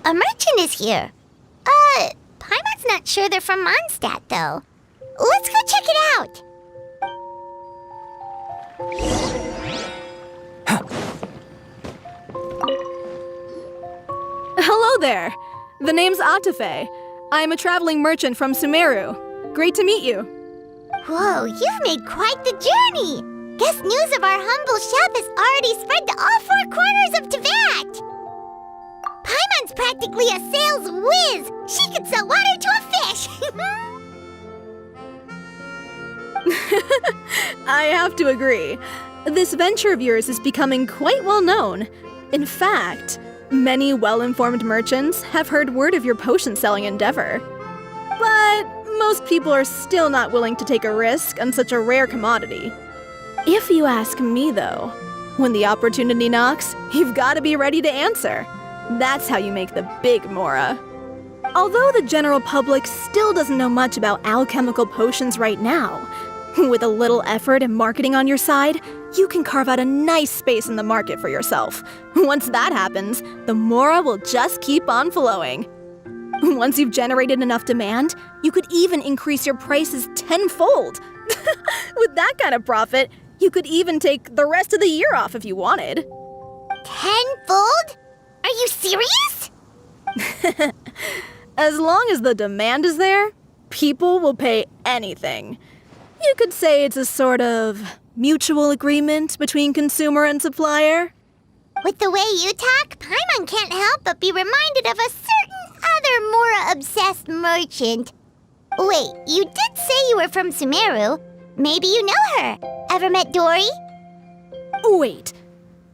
a merchant is here. Paimon's not sure they're from Mondstadt, though. Let's go check it out. Hello there. The name's Atafe. I'm a traveling merchant from Sumeru. Great to meet you. Whoa, you've made quite the journey. Guess news of our humble shop has already spread to all four corners of Teyvat. Paimon's practically a sales whiz. She could sell water to a fish. I have to agree. This venture of yours is becoming quite well known. In fact, many well-informed merchants have heard word of your potion-selling endeavor. But most people are still not willing to take a risk on such a rare commodity. If you ask me, though, when the opportunity knocks, you've got to be ready to answer. That's how you make the big Mora. Although the general public still doesn't know much about alchemical potions right now, with a little effort and marketing on your side, you can carve out a nice space in the market for yourself. Once that happens, the Mora will just keep on flowing. Once you've generated enough demand, you could even increase your prices tenfold. With that kind of profit, you could even take the rest of the year off if you wanted. Tenfold? Are you serious? As long as the demand is there, people will pay anything. You could say it's a sort of mutual agreement between consumer and supplier. With the way you talk, Paimon can't help but be reminded of a certain other Mora-obsessed merchant. Wait, you did say you were from Sumeru. Maybe you know her. Ever met Dory? Wait,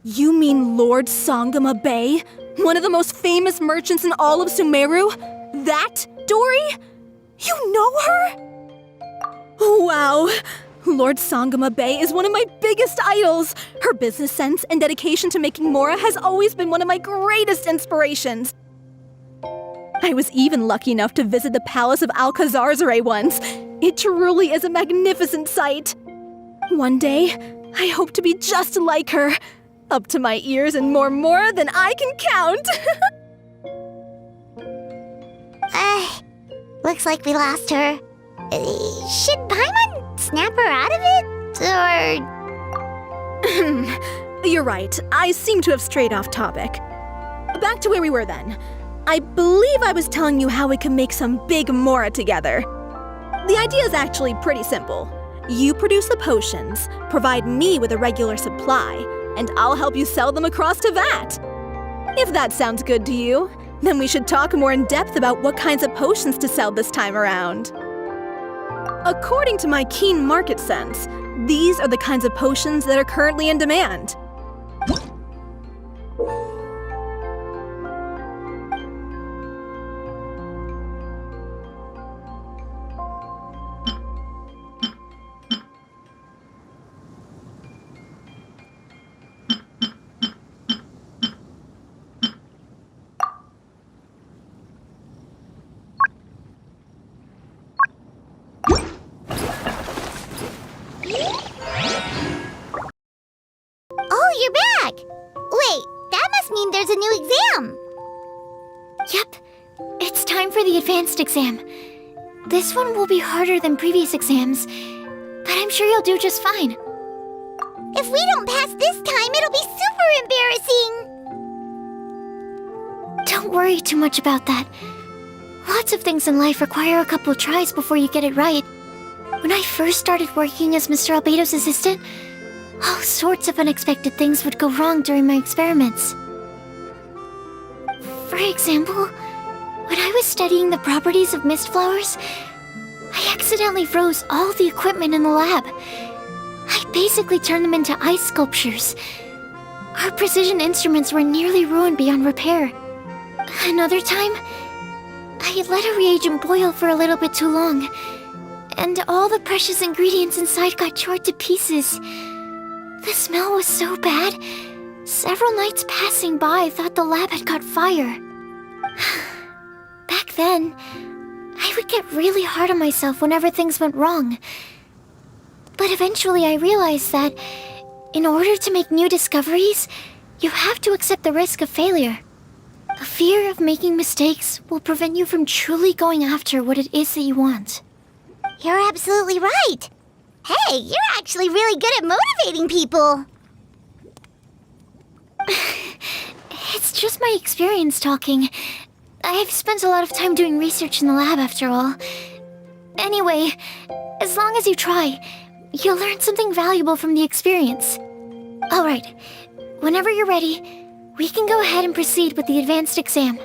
you mean Lord Sangama Bay? One of the most famous merchants in all of Sumeru? That Dory? You know her? Wow! Lord Sangama Bay is one of my biggest idols. Her business sense and dedication to making Mora has always been one of my greatest inspirations. I was even lucky enough to visit the Palace of Alcazarzare once. It truly is a magnificent sight. One day, I hope to be just like her. Up to my ears in more Mora than I can count. Looks like we lost her. Should Paimon snap her out of it? Or... You're right. I seem to have strayed off topic. Back to where we were then. I believe I was telling you how we can make some big Mora together. The idea is actually pretty simple. You produce the potions, provide me with a regular supply, and I'll help you sell them across Teyvat. If that sounds good to you, then we should talk more in depth about what kinds of potions to sell this time around. According to my keen market sense, these are the kinds of potions that are currently in demand. Oh, you're back! Wait, that must mean there's a new exam! Yep, it's time for the advanced exam. This one will be harder than previous exams, but I'm sure you'll do just fine. If we don't pass this time, it'll be super embarrassing! Don't worry too much about that. Lots of things in life require a couple of tries before you get it right. When I first started working as Mr. Albedo's assistant, all sorts of unexpected things would go wrong during my experiments. For example, when I was studying the properties of mist flowers, I accidentally froze all the equipment in the lab. I basically turned them into ice sculptures. Our precision instruments were nearly ruined beyond repair. Another time, I had let a reagent boil for a little bit too long, and all the precious ingredients inside got charred to pieces. The smell was so bad, several nights passing by thought the lab had caught fire. Back then, I would get really hard on myself whenever things went wrong. But eventually I realized that in order to make new discoveries, you have to accept the risk of failure. A fear of making mistakes will prevent you from truly going after what it is that you want. You're absolutely right. Hey, you're actually really good at motivating people. It's just my experience talking. I've spent a lot of time doing research in the lab after all. Anyway, as long as you try, you'll learn something valuable from the experience. Alright, whenever you're ready, we can go ahead and proceed with the advanced exam.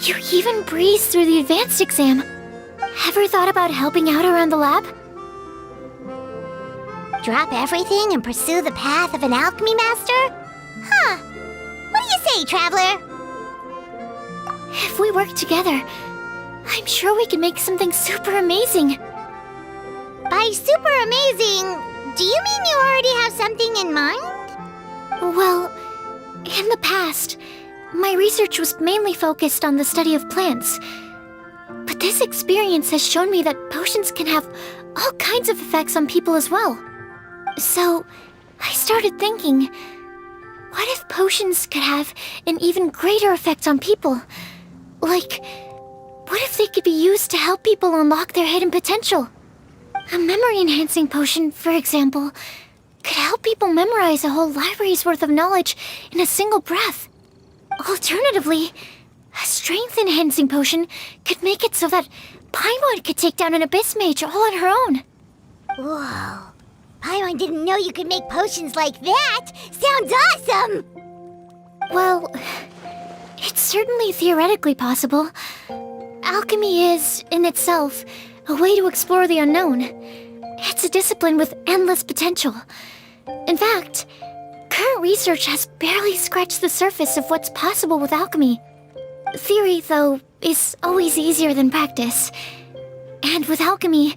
You even breezed through the advanced exam. Ever thought about helping out around the lab? Drop everything and pursue the path of an alchemy master? Huh. What do you say, Traveler? If we work together, I'm sure we can make something super amazing. By super amazing, do you mean you already have something in mind? Well, in the past, my research was mainly focused on the study of plants. But this experience has shown me that potions can have all kinds of effects on people as well. So, I started thinking, what if potions could have an even greater effect on people? Like, what if they could be used to help people unlock their hidden potential? A memory-enhancing potion, for example, could help people memorize a whole library's worth of knowledge in a single breath. Alternatively, a strength-enhancing potion could make it so that Paimon could take down an Abyss Mage all on her own. Whoa. Paimon didn't know you could make potions like that! Sounds awesome! Well, it's certainly theoretically possible. Alchemy is, in itself, a way to explore the unknown. It's a discipline with endless potential. In fact, current research has barely scratched the surface of what's possible with alchemy. Theory, though, is always easier than practice. And with alchemy,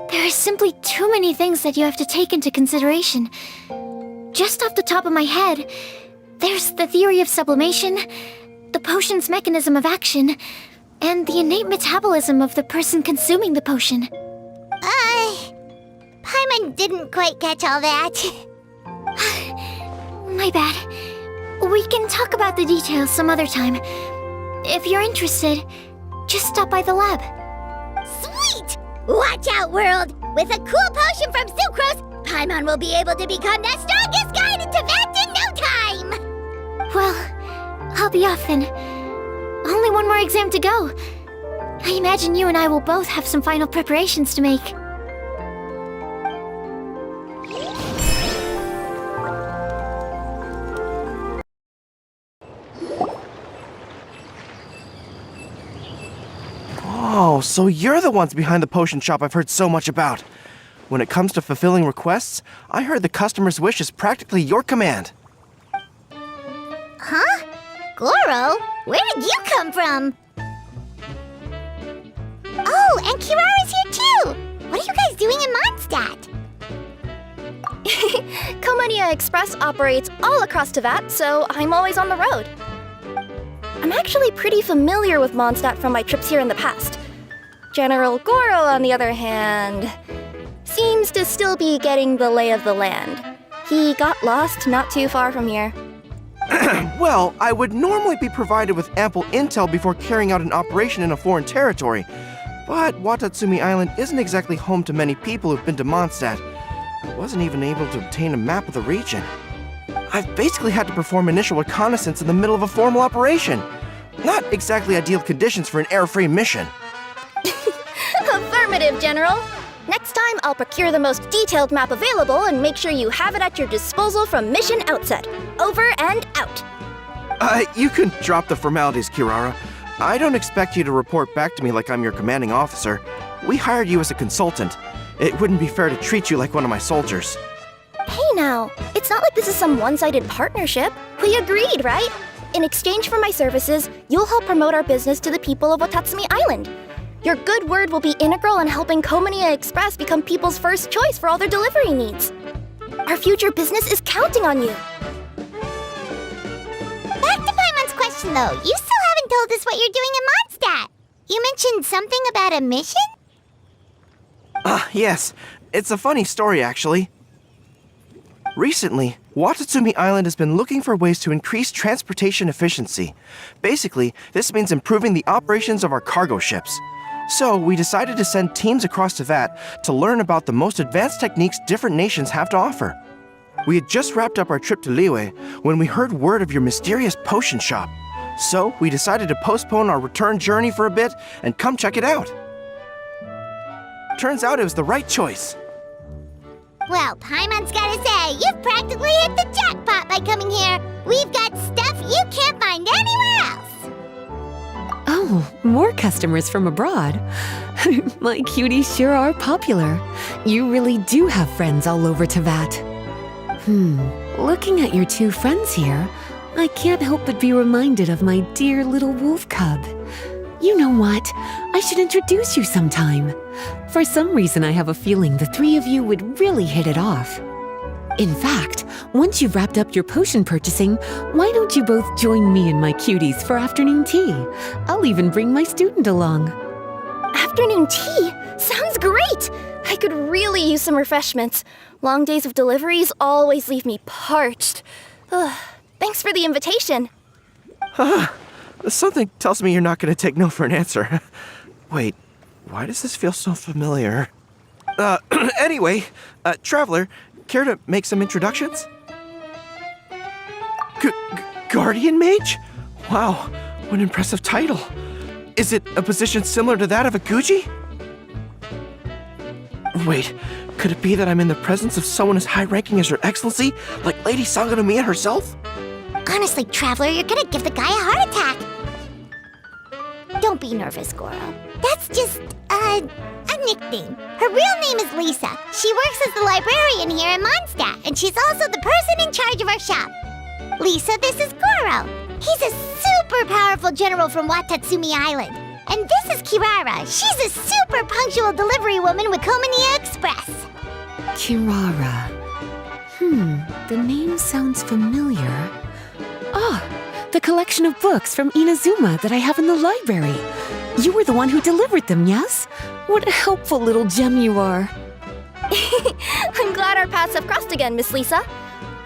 there are simply too many things that you have to take into consideration. Just off the top of my head, there's the theory of sublimation, the potion's mechanism of action, and the innate metabolism of the person consuming the potion. Paimon didn't quite catch all that. My bad. We can talk about the details some other time. If you're interested, just stop by the lab. Sweet! Watch out, world! With a cool potion from Sucrose, Paimon will be able to become the strongest guide in Tibet in no time! Well, I'll be off then. Only one more exam to go. I imagine you and I will both have some final preparations to make. Oh, so you're the ones behind the potion shop I've heard so much about. When it comes to fulfilling requests, I heard the customer's wish is practically your command. Huh? Goro? Where did you come from? Oh, and Kirara's here too! What are you guys doing in Mondstadt? Komonia Express operates all across Teyvat, so I'm always on the road. I'm actually pretty familiar with Mondstadt from my trips here in the past. General Goro, on the other hand, seems to still be getting the lay of the land. He got lost not too far from here. Well, I would normally be provided with ample intel before carrying out an operation in a foreign territory, but Watatsumi Island isn't exactly home to many people who've been to Mondstadt. I wasn't even able to obtain a map of the region. I've basically had to perform initial reconnaissance in the middle of a formal operation. Not exactly ideal conditions for an air-free mission. Affirmative, General. Next time, I'll procure the most detailed map available and make sure you have it at your disposal from mission outset. Over and out. You can drop the formalities, Kirara. I don't expect you to report back to me like I'm your commanding officer. We hired you as a consultant. It wouldn't be fair to treat you like one of my soldiers. Hey now, it's not like this is some one-sided partnership. We agreed, right? In exchange for my services, you'll help promote our business to the people of Watatsumi Island. Your good word will be integral in helping Komonia Express become people's first choice for all their delivery needs. Our future business is counting on you. Back to Paimon's question though, you still haven't told us what you're doing in Mondstadt. You mentioned something about a mission? Yes. It's a funny story, actually. Recently, Watatsumi Island has been looking for ways to increase transportation efficiency. Basically, this means improving the operations of our cargo ships. So, we decided to send teams across Teyvat to learn about the most advanced techniques different nations have to offer. We had just wrapped up our trip to Liyue when we heard word of your mysterious potion shop. So, we decided to postpone our return journey for a bit and come check it out. Turns out it was the right choice. Well, Paimon's gotta say, you've practically hit the jackpot by coming here. We've got stuff you can't find anywhere else. Oh, more customers from abroad. My cuties sure are popular. You really do have friends all over Teyvat. Looking at your two friends here, I can't help but be reminded of my dear little wolf cub. You know what? I should introduce you sometime. For some reason, I have a feeling the three of you would really hit it off. In fact, once you've wrapped up your potion purchasing, why don't you both join me and my cuties for afternoon tea? I'll even bring my student along. Afternoon tea? Sounds great! I could really use some refreshments. Long days of deliveries always leave me parched. Ugh, thanks for the invitation. Something tells me you're not going to take no for an answer. Wait, why does this feel so familiar? Anyway, Traveler, care to make some introductions? Guardian Mage? Wow, what an impressive title. Is it a position similar to that of a Guji? Wait, could it be that I'm in the presence of someone as high-ranking as Her Excellency, like Lady Sangonomiya herself? Honestly, Traveler, you're gonna give the guy a heart attack. Don't be nervous, Goro. That's just, a nickname. Her real name is Lisa. She works as the librarian here in Mondstadt, and she's also the person in charge of our shop. Lisa, this is Goro. He's a super powerful general from Watatsumi Island. And this is Kirara. She's a super punctual delivery woman with Komonia Express. Kirara. The name sounds familiar. The collection of books from Inazuma that I have in the library. You were the one who delivered them, yes? What a helpful little gem you are. I'm glad our paths have crossed again, Miss Lisa.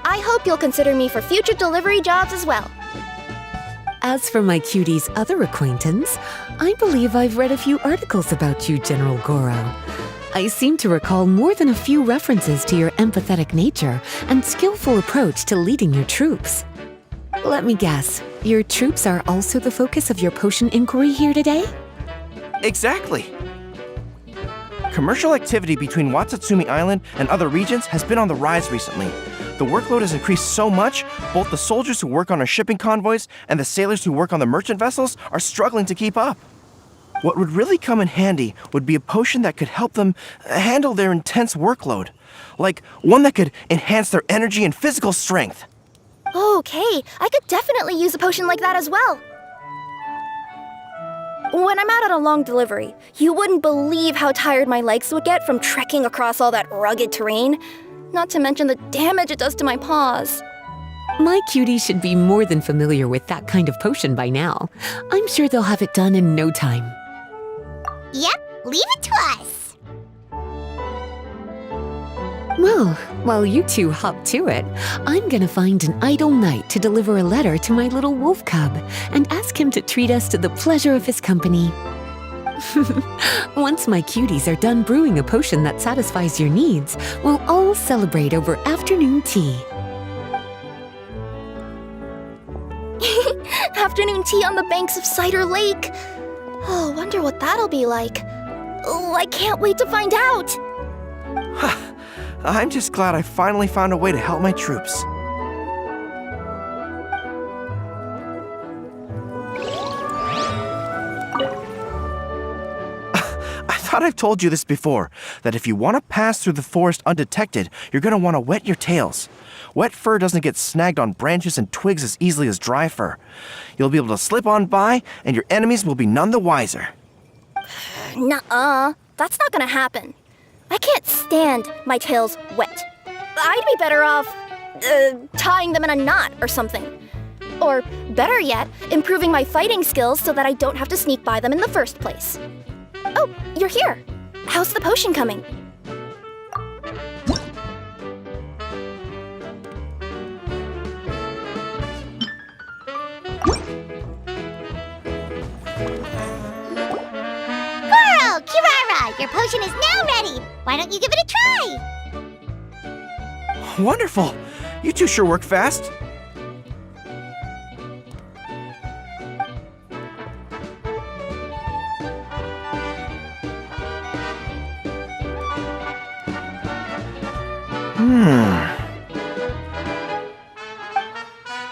I hope you'll consider me for future delivery jobs as well. As for my cutie's other acquaintance, I believe I've read a few articles about you, General Goro. I seem to recall more than a few references to your empathetic nature and skillful approach to leading your troops. Let me guess, your troops are also the focus of your potion inquiry here today? Exactly. Commercial activity between Watatsumi Island and other regions has been on the rise recently. The workload has increased so much, both the soldiers who work on our shipping convoys and the sailors who work on the merchant vessels are struggling to keep up. What would really come in handy would be a potion that could help them handle their intense workload. Like one that could enhance their energy and physical strength. Okay, I could definitely use a potion like that as well. When I'm out on a long delivery, you wouldn't believe how tired my legs would get from trekking across all that rugged terrain. Not to mention the damage it does to my paws. My cuties should be more than familiar with that kind of potion by now. I'm sure they'll have it done in no time. Yep, leave it to us. Well, while you two hop to it, I'm gonna find an idle knight to deliver a letter to my little wolf cub and ask him to treat us to the pleasure of his company. Once my cuties are done brewing a potion that satisfies your needs, we'll all celebrate over afternoon tea. Afternoon tea on the banks of Cider Lake. Oh, wonder what that'll be like. Oh, I can't wait to find out. I'm just glad I finally found a way to help my troops. I thought I've told you this before, that if you want to pass through the forest undetected, you're going to want to wet your tails. Wet fur doesn't get snagged on branches and twigs as easily as dry fur. You'll be able to slip on by, and your enemies will be none the wiser. Nuh-uh, that's not gonna happen. I can't stand my tails wet. I'd be better off, tying them in a knot or something. Or, better yet, improving my fighting skills so that I don't have to sneak by them in the first place. Oh, you're here. How's the potion coming? Goro, Kirara, your potion is now ready. Why don't you give it a try? Wonderful! You two sure work fast.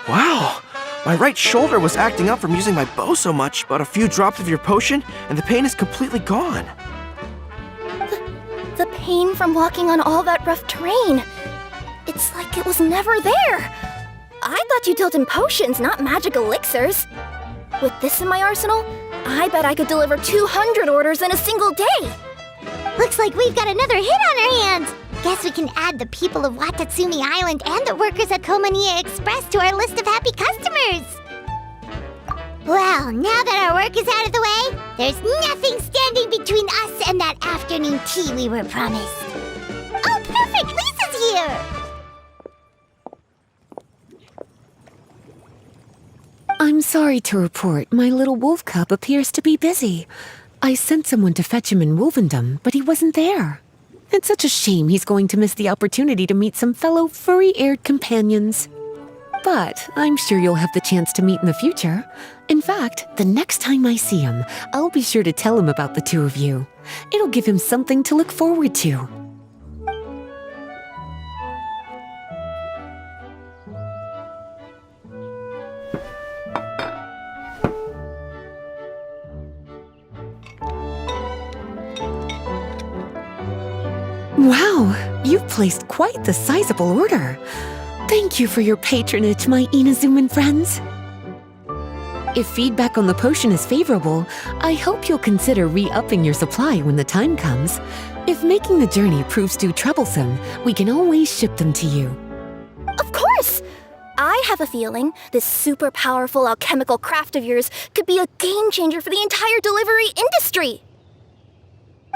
Wow! My right shoulder was acting up from using my bow so much, but a few drops of your potion, and the pain is completely gone. The pain from walking on all that rough terrain. It's like it was never there. I thought you dealt in potions, not magic elixirs. With this in my arsenal, I bet I could deliver 200 orders in a single day. Looks like we've got another hit on our hands. Guess we can add the people of Watatsumi Island and the workers at Komaniya Express to our list of happy customers. Well, now that our work is out of the way, there's nothing standing between us and that afternoon tea we were promised. Oh, perfect! Lisa's here! I'm sorry to report my little wolf cub appears to be busy. I sent someone to fetch him in Wolvendom, but he wasn't there. It's such a shame he's going to miss the opportunity to meet some fellow furry-eared companions. But I'm sure you'll have the chance to meet in the future. In fact, the next time I see him, I'll be sure to tell him about the two of you. It'll give him something to look forward to. Wow, you've placed quite the sizable order. Thank you for your patronage, my Inazuman friends. If feedback on the potion is favorable, I hope you'll consider re-upping your supply when the time comes. If making the journey proves too troublesome, we can always ship them to you. Of course! I have a feeling this super powerful alchemical craft of yours could be a game changer for the entire delivery industry.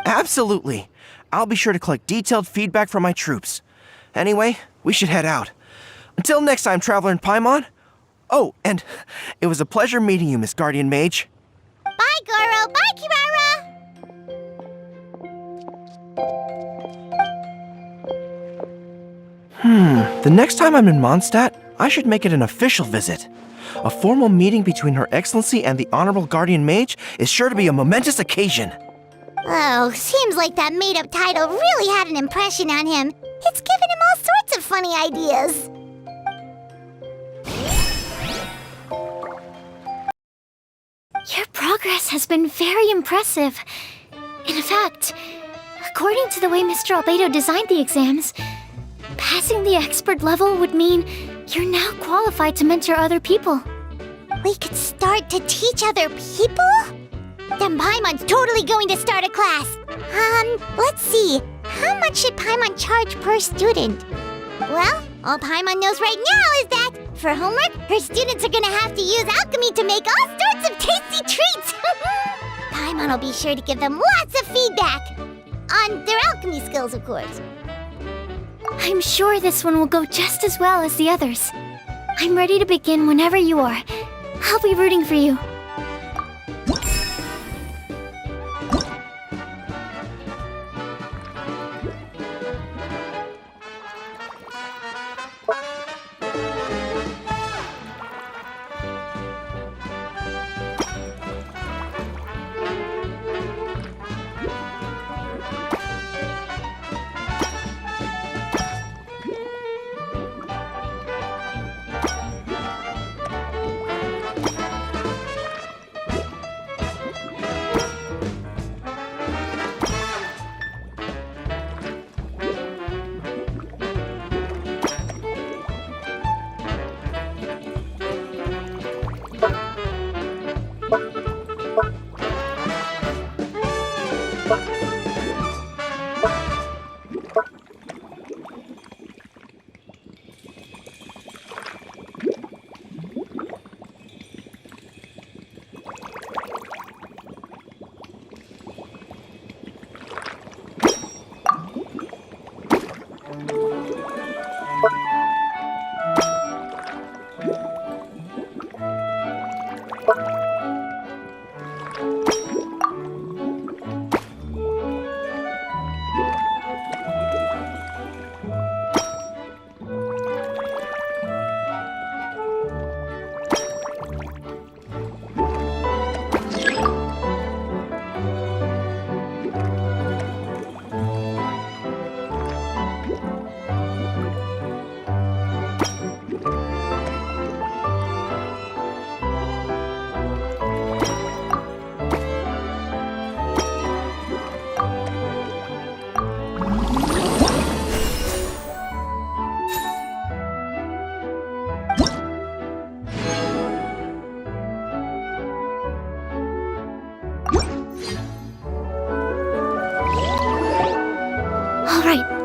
Absolutely. I'll be sure to collect detailed feedback from my troops. Anyway, we should head out. Until next time, Traveler in Paimon. Oh, and it was a pleasure meeting you, Miss Guardian Mage. Bye, Goro! Bye, Kirara! The next time I'm in Mondstadt, I should make it an official visit. A formal meeting between Her Excellency and the Honorable Guardian Mage is sure to be a momentous occasion. Oh, seems like that made-up title really had an impression on him. It's given him all sorts of funny ideas. Your progress has been very impressive. In fact, according to the way Mr. Albedo designed the exams, passing the expert level would mean you're now qualified to mentor other people. We could start to teach other people? Then Paimon's totally going to start a class. Let's see. How much should Paimon charge per student? Well, all Paimon knows right now is that, for homework, her students are gonna have to use alchemy to make all sorts of tasty treats. Paimon will be sure to give them lots of feedback. On their alchemy skills, of course. I'm sure this one will go just as well as the others. I'm ready to begin whenever you are. I'll be rooting for you.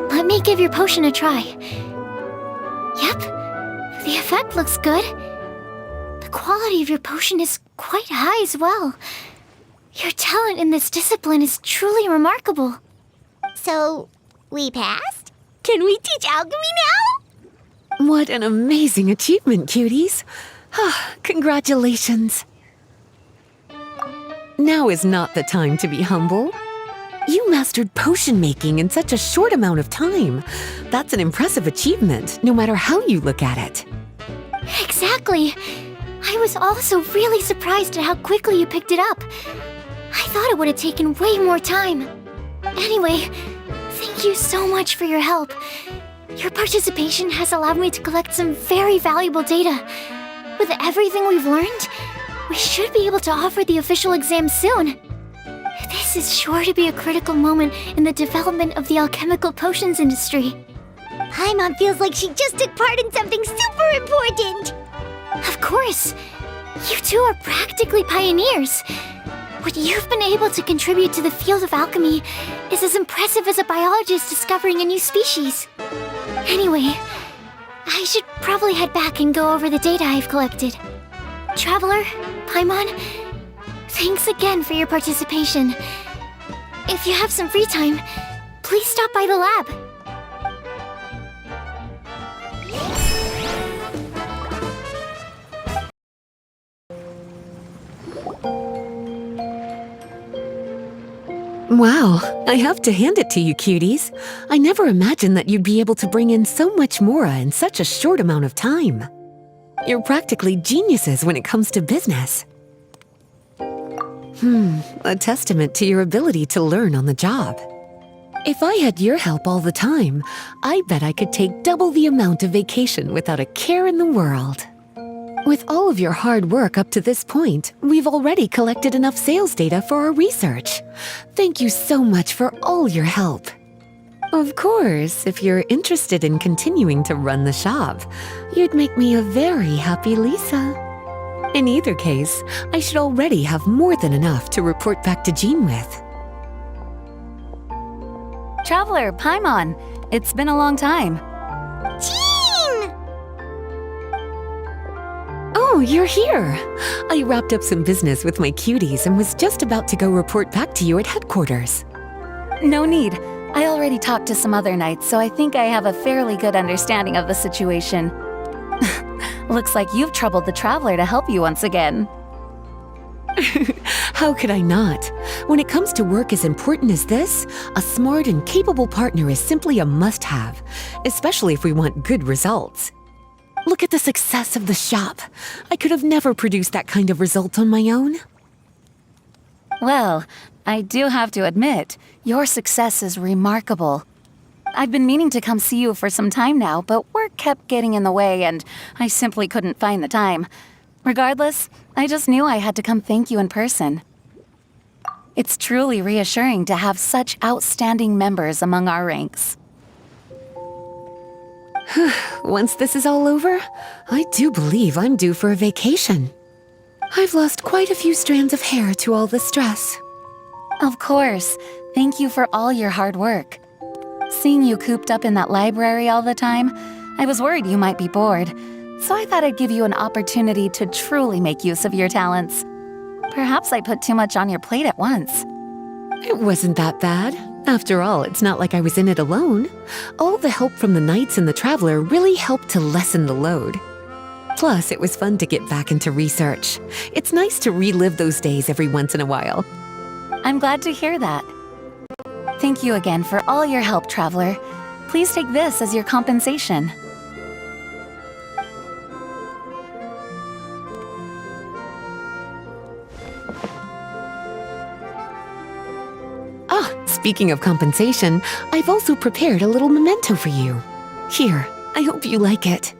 Let me give your potion a try. Yep, the effect looks good. The quality of your potion is quite high as well. Your talent in this discipline is truly remarkable. So, we passed? Can we teach alchemy now? What an amazing achievement, cuties. Congratulations. Now is not the time to be humble. You mastered potion making in such a short amount of time. That's an impressive achievement, no matter how you look at it. Exactly. I was also really surprised at how quickly you picked it up. I thought it would have taken way more time. Anyway, thank you so much for your help. Your participation has allowed me to collect some very valuable data. With everything we've learned, we should be able to offer the official exam soon. This is sure to be a critical moment in the development of the alchemical potions industry. Paimon feels like she just took part in something super important. Of course. You two are practically pioneers. What you've been able to contribute to the field of alchemy is as impressive as a biologist discovering a new species. Anyway, I should probably head back and go over the data I've collected. Traveler, Paimon, thanks again for your participation. If you have some free time, please stop by the lab. Wow, I have to hand it to you, cuties. I never imagined that you'd be able to bring in so much mora in such a short amount of time. You're practically geniuses when it comes to business. A testament to your ability to learn on the job. If I had your help all the time, I bet I could take double the amount of vacation without a care in the world. With all of your hard work up to this point, we've already collected enough sales data for our research. Thank you so much for all your help. Of course, if you're interested in continuing to run the shop, you'd make me a very happy Lisa. In either case, I should already have more than enough to report back to Jean with. Traveler, Paimon, it's been a long time. Jean! Oh, you're here! I wrapped up some business with my cuties and was just about to go report back to you at headquarters. No need. I already talked to some other knights, so I think I have a fairly good understanding of the situation. Looks like you've troubled the Traveler to help you once again. How could I not? When it comes to work as important as this, a smart and capable partner is simply a must-have, especially if we want good results. Look at the success of the shop. I could have never produced that kind of result on my own. Well, I do have to admit, your success is remarkable. I've been meaning to come see you for some time now, but work kept getting in the way and I simply couldn't find the time. Regardless, I just knew I had to come thank you in person. It's truly reassuring to have such outstanding members among our ranks. Once this is all over, I do believe I'm due for a vacation. I've lost quite a few strands of hair to all the stress. Of course. Thank you for all your hard work. Seeing you cooped up in that library all the time, I was worried you might be bored, so I thought I'd give you an opportunity to truly make use of your talents. Perhaps I put too much on your plate at once. It wasn't that bad. After all, it's not like I was in it alone. All the help from the Knights and the Traveler really helped to lessen the load. Plus, it was fun to get back into research. It's nice to relive those days every once in a while. I'm glad to hear that. Thank you again for all your help, Traveler. Please take this as your compensation. Speaking of compensation, I've also prepared a little memento for you. Here, I hope you like it.